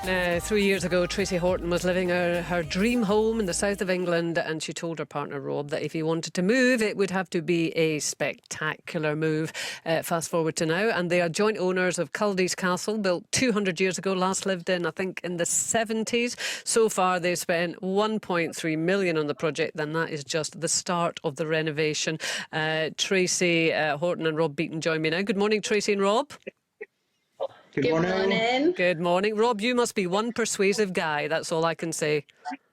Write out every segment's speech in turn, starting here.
3 years ago, Tracy Horton was living her dream home in the south of England, and she told her partner Rob that if he wanted to move, it would have to be a spectacular move. Fast forward to now, and they are joint owners of Culdees Castle, built 200 years ago, last lived in, I think, in the 70s. So far, they've spent 1.3 million on the project, and that is just the start of the renovation. Tracy Horton and Rob Beaton join me now. Good morning, Tracy and Rob. Good morning. Good morning. Rob, you must be one persuasive guy. That's all I can say.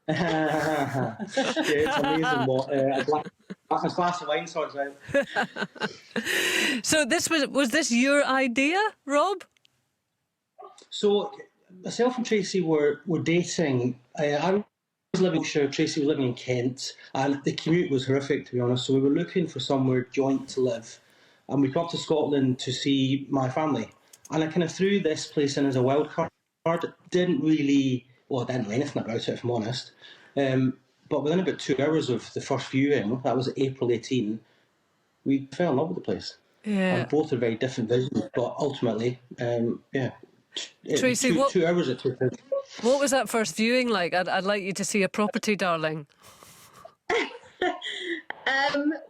Yeah, it's amazing what a glass of wine sorts out. So this was this your idea, Rob? So myself and Tracy were dating. I was living in Yorkshire, Tracy was living in Kent, and the commute was horrific, to be honest. So we were looking for somewhere joint to live, and we come up to Scotland to see my family. And I kind of threw this place in as a wild card. Didn't know anything about it, if I'm honest. But within about 2 hours of the first viewing, that was April 18, we fell in love with the place. Yeah. And both are very different visions, but ultimately, Tracy, 2 hours it took. What was that first viewing like? I'd like you to see a property, darling.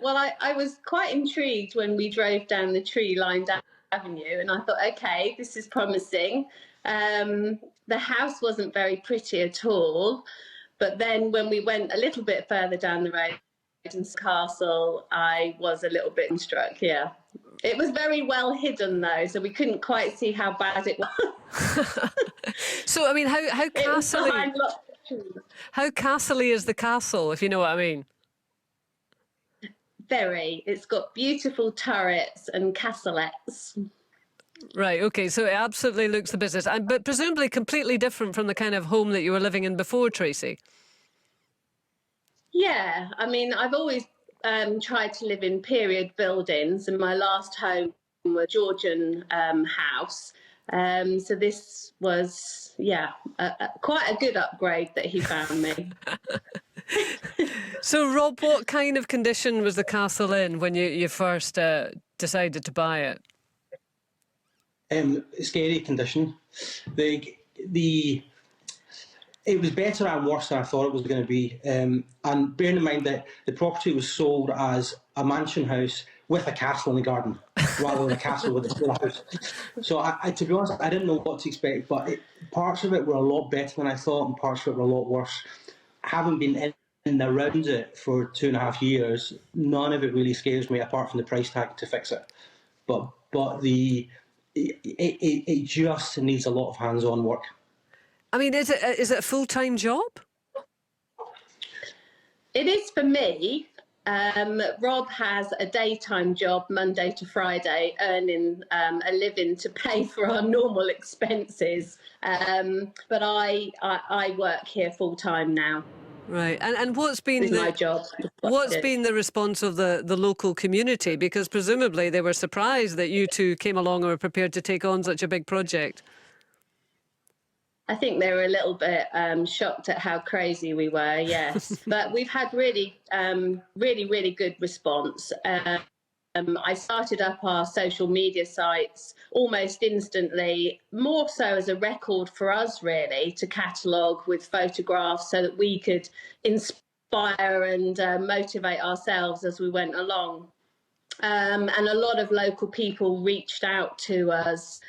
Well, I was quite intrigued when we drove down the tree-lined avenue, and I thought, okay, this is promising. The house wasn't very pretty at all, but then when we went a little bit further down the road in the castle, I was a little bit struck. Yeah, it was very well hidden though, so we couldn't quite see how bad it was. So I mean, how castle-y is the castle, if you know what I mean? Very. It's got beautiful turrets and castlettes. Right, okay, so it absolutely looks the business. But presumably completely different from the kind of home that you were living in before, Tracy. Yeah, I mean, I've always tried to live in period buildings, and my last home was a Georgian house. So this was, quite a good upgrade that he found me. So, Rob, what kind of condition was the castle in when you first decided to buy it? Scary condition. It was better and worse than I thought it was going to be. And bearing in mind that the property was sold as a mansion house with a castle in the garden, rather than a castle with a full house. So, I to be honest, I didn't know what to expect, but parts of it were a lot better than I thought, and parts of it were a lot worse. Having been in and around it for 2.5 years, none of it really scares me, apart from the price tag to fix it. But it just needs a lot of hands-on work. I mean, is it a full-time job? It is for me. Rob has a daytime job Monday to Friday, earning a living to pay for our normal expenses. But I work here full-time now. Right, and what's been my job? What's been the response of the local community? Because presumably they were surprised that you two came along and were prepared to take on such a big project. I think they were a little bit shocked at how crazy we were, yes. But we've had really good response. I started up our social media sites almost instantly, more so as a record for us, really, to catalogue with photographs so that we could inspire and motivate ourselves as we went along. And a lot of local people reached out to us,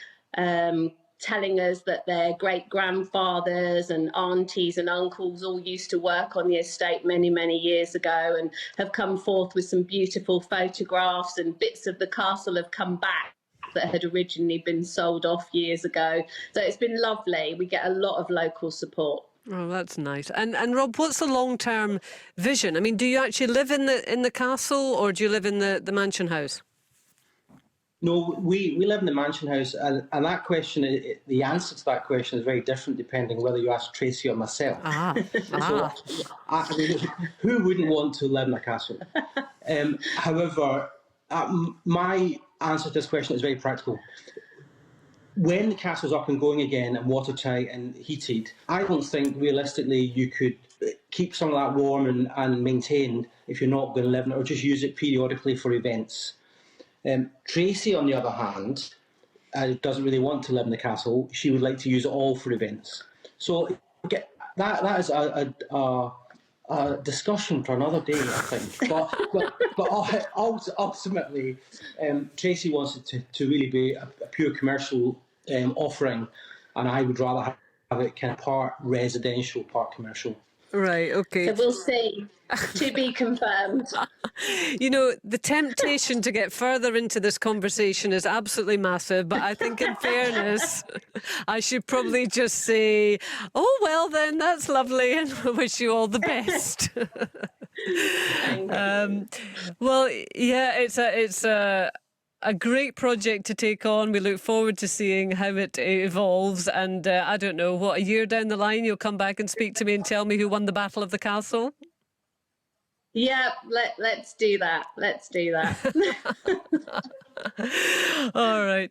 telling us that their great-grandfathers and aunties and uncles all used to work on the estate many, many years ago, and have come forth with some beautiful photographs, and bits of the castle have come back that had originally been sold off years ago. So it's been lovely. We get a lot of local support. Oh, that's nice. And Rob, what's the long-term vision? I mean, do you actually live in the castle, or do you live in the mansion house? No, we live in the mansion house, and that question, the answer to that question is very different depending whether you ask Tracy or myself. So, I mean, who wouldn't want to live in a castle? However, my answer to this question is very practical. When the castle's up and going again and watertight and heated, I don't think realistically you could keep some of that warm and maintained if you're not going to live in it, or just use it periodically for events. Tracy, on the other hand, doesn't really want to live in the castle. She would like to use it all for events. So that is a discussion for another day, I think. But ultimately, Tracy wants it to really be a pure commercial offering, and I would rather have it kind of part residential, part commercial. Right, okay. So we'll see. To be confirmed. You know, the temptation to get further into this conversation is absolutely massive, but I think in fairness, I should probably just say, oh, well then, that's lovely, and wish you all the best. Well, yeah, it's a great project to take on. We look forward to seeing how it evolves. And I don't know, what, a year down the line, you'll come back and speak to me and tell me who won the Battle of the Castle? Yeah, let's do that. Let's do that. All right.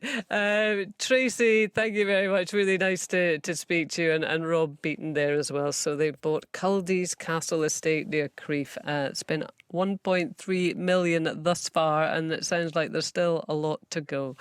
Tracy, thank you very much. Really nice to speak to you, and Rob Beaton there as well. So they bought Culdees Castle Estate near Crieff. Spent 1.3 million thus far, and it sounds like there's still a lot to go.